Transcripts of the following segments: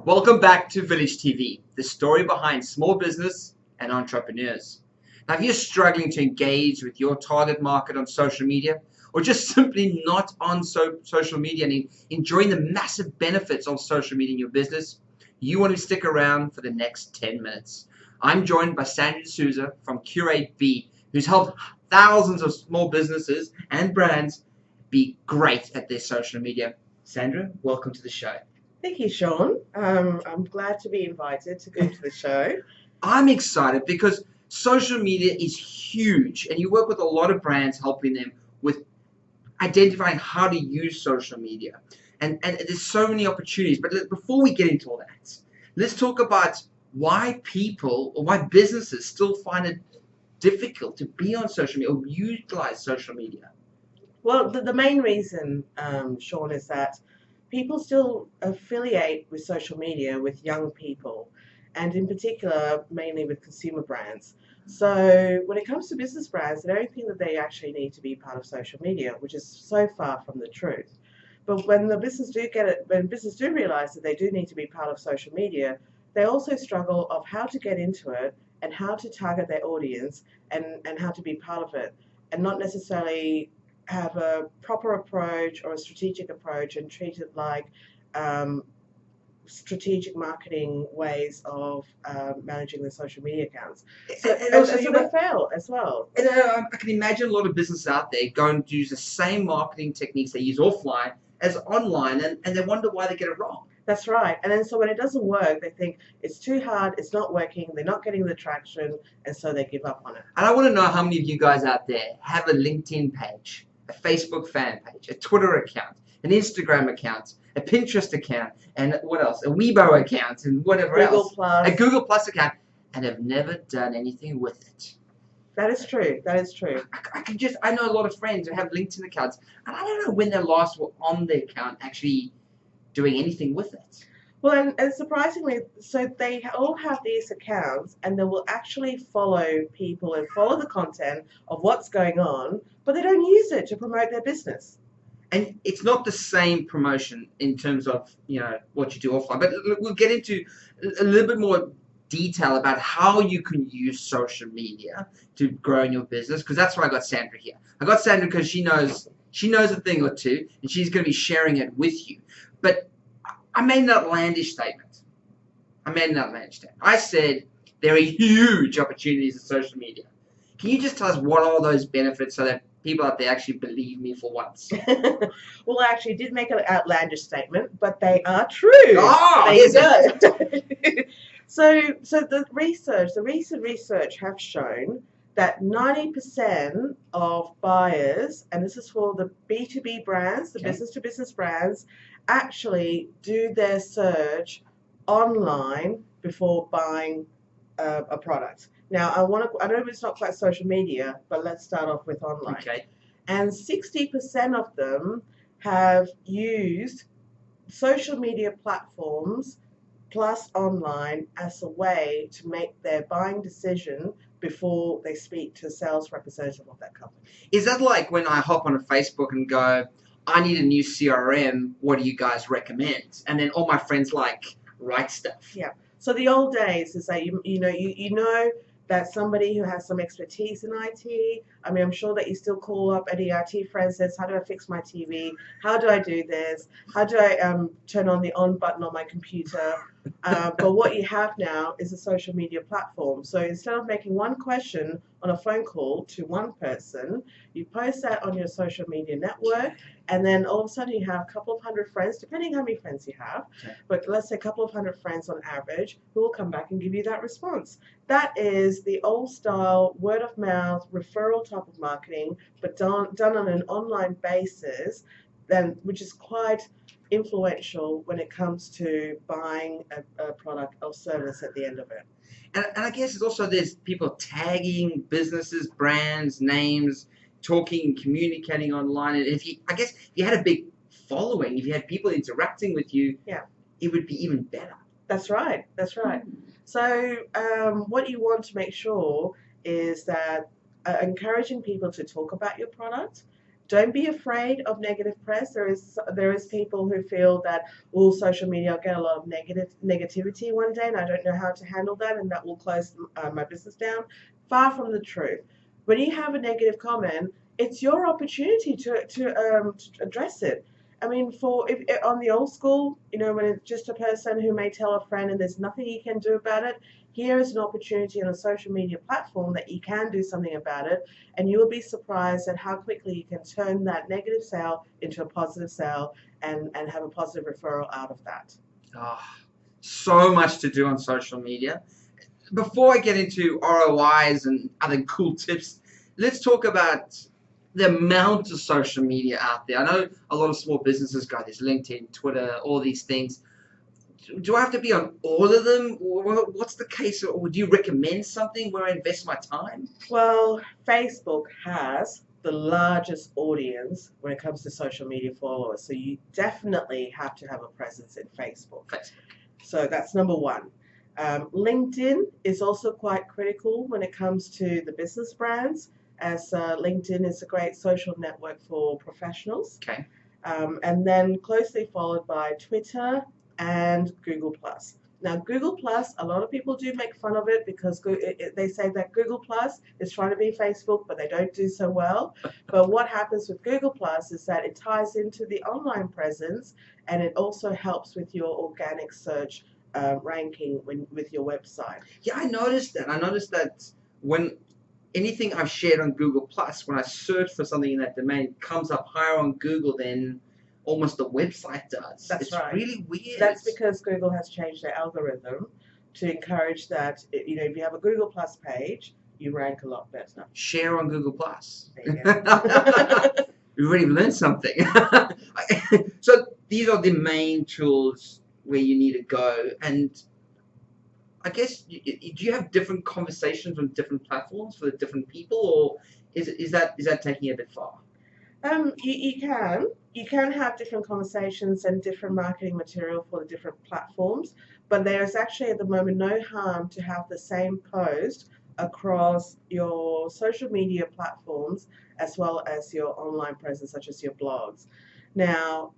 Welcome back to Village TV, the story behind small business and entrepreneurs. Now, if you're struggling to engage with your target market on social media, or just simply not on social media and enjoying the massive benefits of social media in your business, you want to stick around for the next 10 minutes. I'm joined by Sandra D'Souza from Curate, who's helped thousands of small businesses and brands be great at their social media. Sandra, welcome to the show. Thank you, Sean. I'm glad to be invited to come to the show. I'm excited because social media is huge, and you work with a lot of brands helping them with identifying how to use social media. And there's so many opportunities. But before we get into all that, let's talk about why people or why businesses still find it difficult to be on social media or utilize social media. Well, the main reason, Sean, is that people still affiliate with social media with young people, and in particular, mainly with consumer brands. So when it comes to business brands, they don't think that they actually need to be part of social media, which is so far from the truth. But when business do realize that they do need to be part of social media, they also struggle of how to get into it and how to target their audience and how to be part of it, and not necessarily have a proper approach or a strategic approach and treat it like strategic marketing ways of managing their social media accounts. So they fail as well. And I can imagine a lot of businesses out there going to use the same marketing techniques they use offline as online, and they wonder why they get it wrong. That's right. And then so when it doesn't work, they think it's too hard, it's not working, they're not getting the traction, and so they give up on it. And I want to know how many of you guys out there have a LinkedIn page, a Facebook fan page, a Twitter account, an Instagram account, a Pinterest account, and what else? A Weibo account, and whatever else. A Google Plus account, and have never done anything with it. That is true. That is true. I know a lot of friends who have LinkedIn accounts, and I don't know when they last were on the account actually doing anything with it. Well, and surprisingly, so they all have these accounts, and they will actually follow people and follow the content of what's going on, but they don't use it to promote their business. And it's not the same promotion in terms of what you do offline, but we'll get into a little bit more detail about how you can use social media to grow in your business, because that's why I got Sandra here. I got Sandra because she knows a thing or two, and she's going to be sharing it with you. But I made an outlandish statement. I said there are huge opportunities in social media. Can you just tell us what are those benefits so that people out there actually believe me for once? Well, I actually did make an outlandish statement, but they are true. Oh, there you go. So the recent research have shown that 90% of buyers, and this is for the B2B brands, the business-to-business brands, actually do their search online before buying a product. Now, I know it's not quite social media, but let's start off with online. Okay. And 60% of them have used social media platforms plus online as a way to make their buying decision before they speak to a sales representative of that company. Is that like when I hop on a Facebook and go, I need a new CRM, what do you guys recommend? And then all my friends write stuff. Yeah. So the old days is that you know that somebody who has some expertise in IT. I mean, I'm sure that you still call up any IT friend, says, how do I fix my TV? How do I do this? How do I turn on the on button on my computer? But what you have now is a social media platform. So instead of making one question on a phone call to one person, you post that on your social media network, and then all of a sudden you have a couple of hundred friends, depending how many friends you have, but let's say a couple of hundred friends on average, who will come back and give you that response. That is the old style word of mouth referral type of marketing, but done on an online basis, which is quite influential when it comes to buying a product or service at the end of it. And I guess it's also there's people tagging businesses, brands, names, talking, communicating online. And if you had a big following, if you had people interacting with you, it would be even better. That's right. That's right. So what you want to make sure is that encouraging people to talk about your product. don't be afraid of negative press. There is people who feel that, oh, social media, I'll get a lot of negativity one day and I don't know how to handle that and that will close my business down. Far from the truth. When you have a negative comment, it's your opportunity to address it. I mean, if on the old school, when it's just a person who may tell a friend and there's nothing you can do about it, here is an opportunity on a social media platform that you can do something about it, and you will be surprised at how quickly you can turn that negative sale into a positive sale and have a positive referral out of that. Oh, so much to do on social media. Before I get into ROIs and other cool tips, let's talk about the amount of social media out there. I know a lot of small businesses got this, LinkedIn, Twitter, all these things. Do I have to be on all of them? What's the case? Or would you recommend something where I invest my time? Well, Facebook has the largest audience when it comes to social media followers. So you definitely have to have a presence in Facebook. So that's number one. LinkedIn is also quite critical when it comes to the business brands, as LinkedIn is a great social network for professionals. Okay. And then closely followed by Twitter and Google+. Now, Google+, a lot of people do make fun of it because they say that Google+ is trying to be Facebook, but they don't do so well. But what happens with Google+ is that it ties into the online presence, and it also helps with your organic search ranking with your website. Yeah, I noticed that. I noticed that when anything I've shared on Google+, when I search for something in that domain, it comes up higher on Google than almost the website does. That's right. It's really weird. That's because Google has changed their algorithm to encourage that, if you have a Google+ page, you rank a lot better. Share on Google+. There you go. We've already learned something. So these are the main tools where you need to go. And I guess, do you have different conversations on different platforms for the different people, or is that taking it a bit far? You can have different conversations and different marketing material for the different platforms, but there is actually at the moment no harm to have the same post across your social media platforms as well as your online presence, such as your blogs. Now,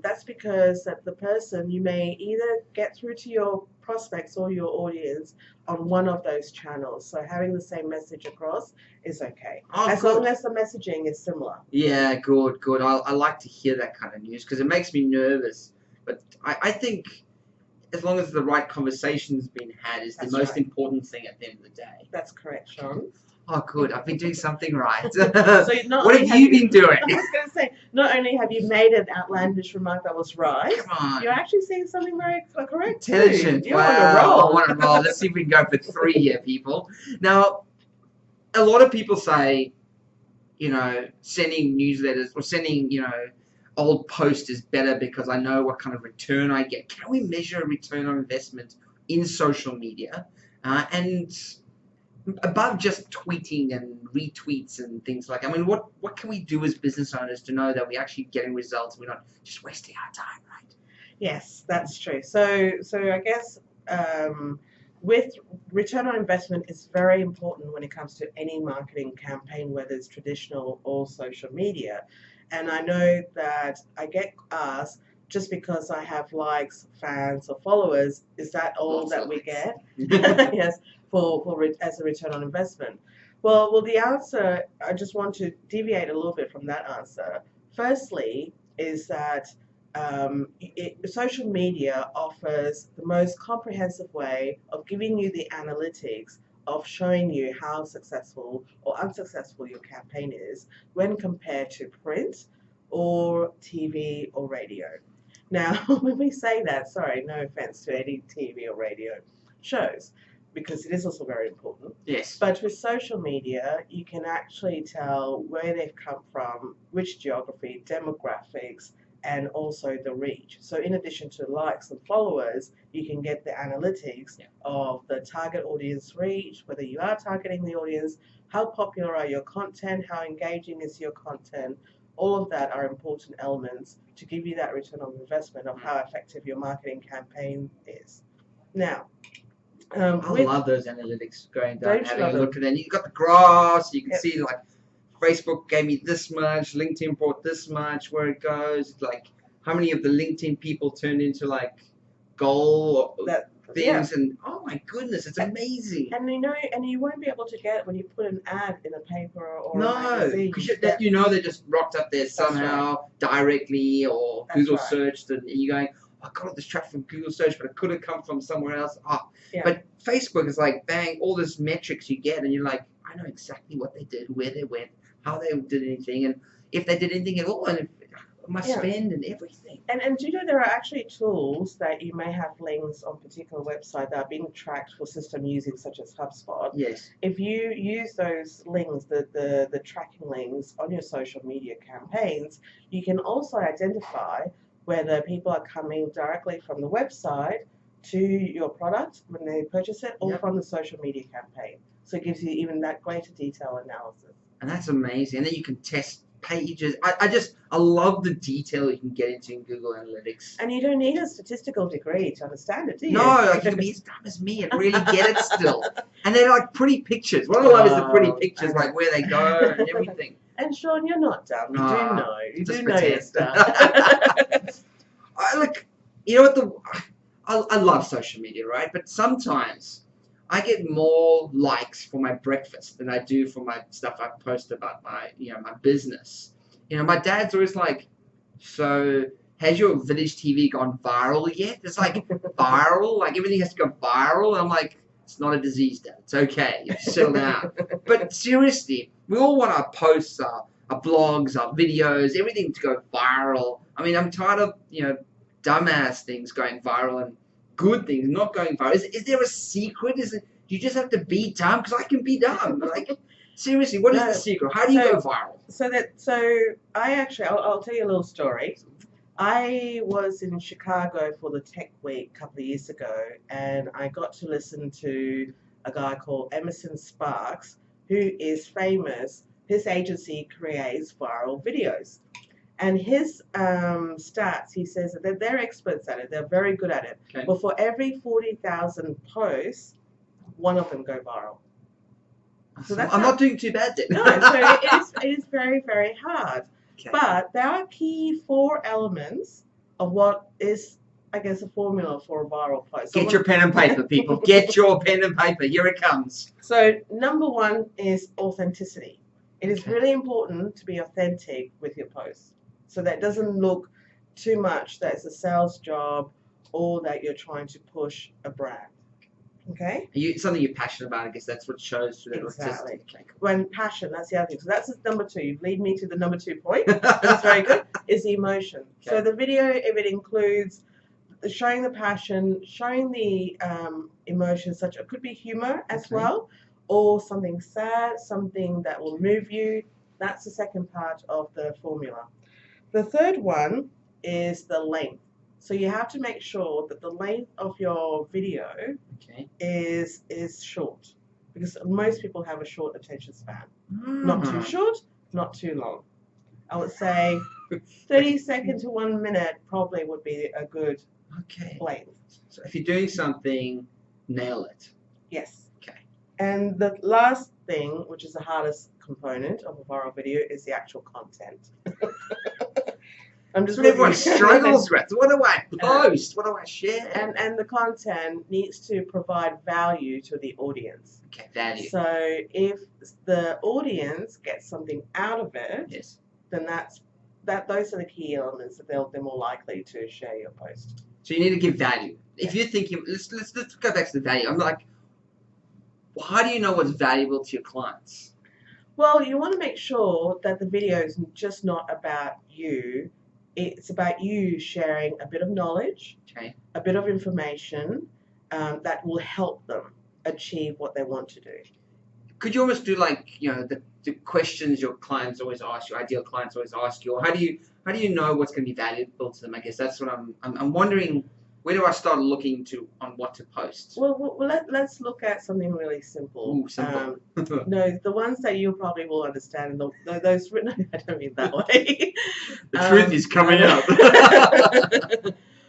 that's because that the person, you may either get through to your prospects or your audience on one of those channels. So having the same message across is okay. As long as the messaging is similar. Yeah, good. I like to hear that kind of news because it makes me nervous. But I think as long as the right conversation's been had is the most important thing at the end of the day. That's correct, Sean. Oh, good. I've been doing something right. So what have you been doing? I was going to say, not only have you made an outlandish remark that was right, come on, you're actually saying something very correct. Intelligent. You're on a roll. I'm on a roll. Let's see if we can go for 3 here, people. Now, a lot of people say, sending newsletters or sending, old posts is better because I know what kind of return I get. Can we measure a return on investment in social media? And above just tweeting and retweets and things like that, I mean, what can we do as business owners to know that we're actually getting results and we're not just wasting our time, right? Yes, that's true. So I guess with return on investment is very important when it comes to any marketing campaign, whether it's traditional or social media. And I know that I get asked, just because I have likes, fans, or followers, is that all that we get? Yes, as a return on investment. Well, the answer, I just want to deviate a little bit from that answer. Firstly, is that social media offers the most comprehensive way of giving you the analytics of showing you how successful or unsuccessful your campaign is when compared to print or TV or radio. Now, when we say that, sorry, no offense to any TV or radio shows, because it is also very important. Yes. But with social media, you can actually tell where they've come from, which geography, demographics, and also the reach. So in addition to likes and followers, you can get the analytics of the target audience reach, whether you are targeting the audience, how popular are your content, how engaging is your content. All of that are important elements to give you that return on investment of how effective your marketing campaign is. Now, I love those analytics going down, having a look at them. You've got the graphs, you can see like Facebook gave me this much, LinkedIn brought this much, where it goes, like how many of the LinkedIn people turned into like goal things, and oh my goodness, it's amazing. And you won't be able to get it when you put an ad in a paper or a No, magazine. because they just rocked up there somehow directly, or Google searched, and you're going, oh, I got all this traffic from Google search, but it could have come from somewhere else. But Facebook is like, bang, all this metrics you get, and you're like, I know exactly what they did, where they went, how they did anything, and if they did anything at all, and my spend and everything. And do you know there are actually tools that you may have links on particular website that are being tracked for system using, such as HubSpot. Yes. If you use those links, the tracking links on your social media campaigns, you can also identify whether people are coming directly from the website to your product when they purchase it, or from the social media campaign. So it gives you even that greater detail analysis. And that's amazing. And then you can test pages. I love the detail you can get into in Google Analytics. And you don't need a statistical degree to understand it, do you? No, like you can be as dumb as me and really get it still. And they're like pretty pictures. What I love is the pretty pictures, like where they go and everything. And Sean, you're not dumb. You do know. You do know your stuff. Look, you know what? I love social media, right? But sometimes I get more likes for my breakfast than I do for my stuff I post about my business. My dad's always like, so has your VillageTV gone viral yet? It's like viral, like everything has to go viral. And I'm like, it's not a disease, Dad. It's okay. You settle down. But seriously, we all want our posts, our blogs, our videos, everything to go viral. I mean, I'm tired of, dumbass things going viral and good things not going viral. Is there a secret? You just have to be dumb? Because I can be dumb. Like, seriously, what is the secret? How do you go viral? I'll tell you a little story. I was in Chicago for the Tech Week a couple of years ago, and I got to listen to a guy called Emerson Sparks, who is famous. His agency creates viral videos. And his stats, he says that they're experts at it. They're very good at it. Okay. But for every 40,000 posts, one of them go viral. So I'm not doing too bad then. No, so it is very, very hard. Okay. But there are key 4 elements of what is, I guess, a formula for a viral post. Get your pen and paper, people. Get your pen and paper. Here it comes. So number 1 is authenticity. It is really important to be authentic with your posts, so that it doesn't look too much that it's a sales job or that you're trying to push a brand. Okay? Something you're passionate about, I guess that's what shows through that. Exactly. When passion, that's the other thing. So that's number 2. You lead me to the number 2 point. That's very good. Is the emotion. Okay. So the video, if it includes showing the passion, showing the emotion, such it could be humor as well, or something sad, something that will move you. That's the second part of the formula. The third one is the length. So you have to make sure that the length of your video is short, because most people have a short attention span. Not too short, not too long. I would say 30 seconds to 1 minute probably would be a good length. So if you're doing something, nail it. Yes. Okay. And the last thing, which is the hardest component of a viral video, is the actual content. That's what everyone struggles with. What do I post? What do I share? And the content needs to provide value to the audience. Okay, value. So if the audience gets something out of it, then those are the key elements that they're more likely to share your post. So you need to give value. If you're thinking, let's go back to the value. I'm like, well, how do you know what's valuable to your clients? Well, you want to make sure that the video is just not about you. It's about you sharing a bit of knowledge, a bit of information that will help them achieve what they want to do. Could you almost do like, the questions your clients always ask you, ideal clients always ask you, or how do you know what's going to be valuable to them? I guess that's what I'm wondering. Where do I start looking on what to post? Well, let's look at something really simple. Ooh, simple. No, the ones that you probably will understand. Those I don't mean that way. The truth is coming out.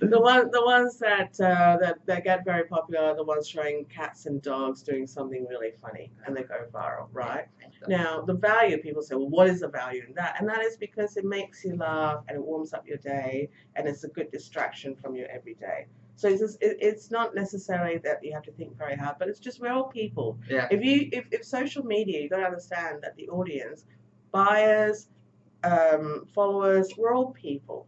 The ones that get very popular are the ones showing cats and dogs doing something really funny, and they go viral, right? Now, the value, people say, well, what is the value in that? And that is because it makes you laugh and it warms up your day and it's a good distraction from your everyday. So it's not necessarily that you have to think very hard, but it's just we're all people. Yeah. If social media, you've got to understand that the audience, buyers, followers, we're all people.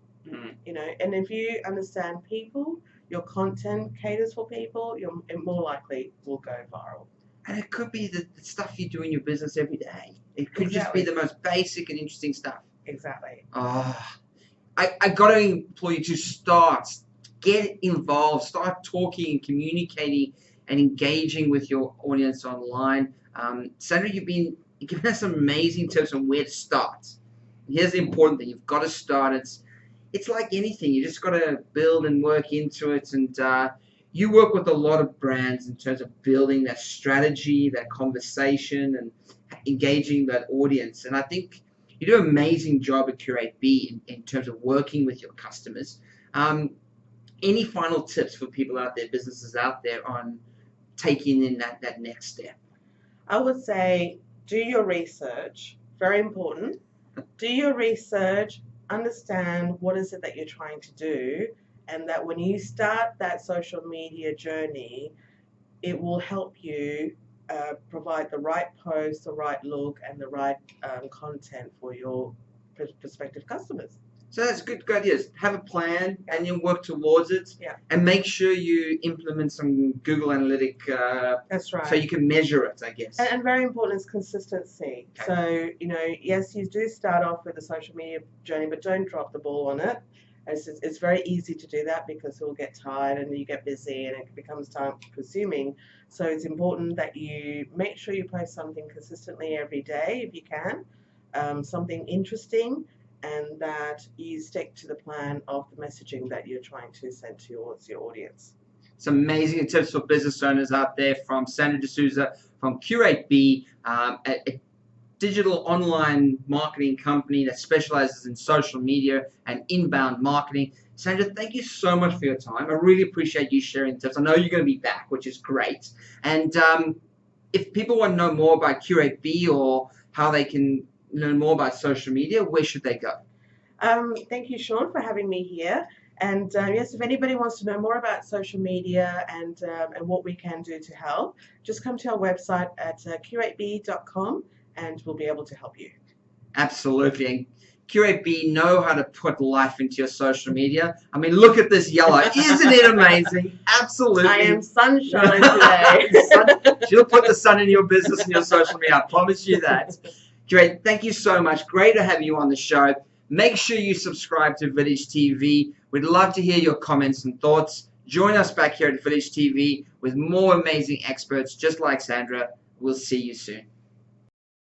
You know, and if you understand people, your content caters for people, you're more likely will go viral. And it could be the stuff you do in your business every day. It could just be the most basic and interesting stuff. Exactly. I got to implore you to get involved, start talking and communicating and engaging with your audience online. Sandra, you've given us some amazing tips on where to start. And here's the important thing: you've got to start. It's like anything; you just got to build and work into it. And you work with a lot of brands in terms of building that strategy, that conversation, and engaging that audience. And I think you do an amazing job at Curate B in terms of working with your customers. Any final tips for people out there, businesses out there, on taking in that next step? I would say do your research. Very important. Do your research. Understand what is it that you're trying to do, and that when you start that social media journey, it will help you provide the right post, the right look, and the right content for your prospective customers. So that's good ideas. Have a plan and then work towards it. Yeah. And make sure you implement some Google Analytic. That's right. So you can measure it, I guess. And very important is consistency. Okay. So, you know, yes, you do start off with a social media journey, but don't drop the ball on it. It's very easy to do that because you'll get tired and you get busy and it becomes time consuming. So it's important that you make sure you post something consistently every day if you can, something interesting, and that you stick to the plan of the messaging that you're trying to send towards your audience. Some amazing tips for business owners out there from Sandra D'Souza from Curate B, a digital online marketing company that specializes in social media and inbound marketing. Sandra, thank you so much for your time. I really appreciate you sharing tips. I know you're going to be back, which is great. And if people want to know more about Curate B or how they can learn more about social media, where should they go? Thank you, Sean, for having me here. And yes, if anybody wants to know more about social media and what we can do to help, just come to our website at curateb.com and we'll be able to help you. Absolutely. And Curate B know how to put life into your social media. I mean, look at this yellow. Isn't it amazing? Absolutely. I am sunshine today. She'll put the sun in your business and your social media. I promise you that. Curate, thank you so much. Great to have you on the show. Make sure you subscribe to Village TV. We'd love to hear your comments and thoughts. Join us back here at Village TV with more amazing experts just like Sandra. We'll see you soon.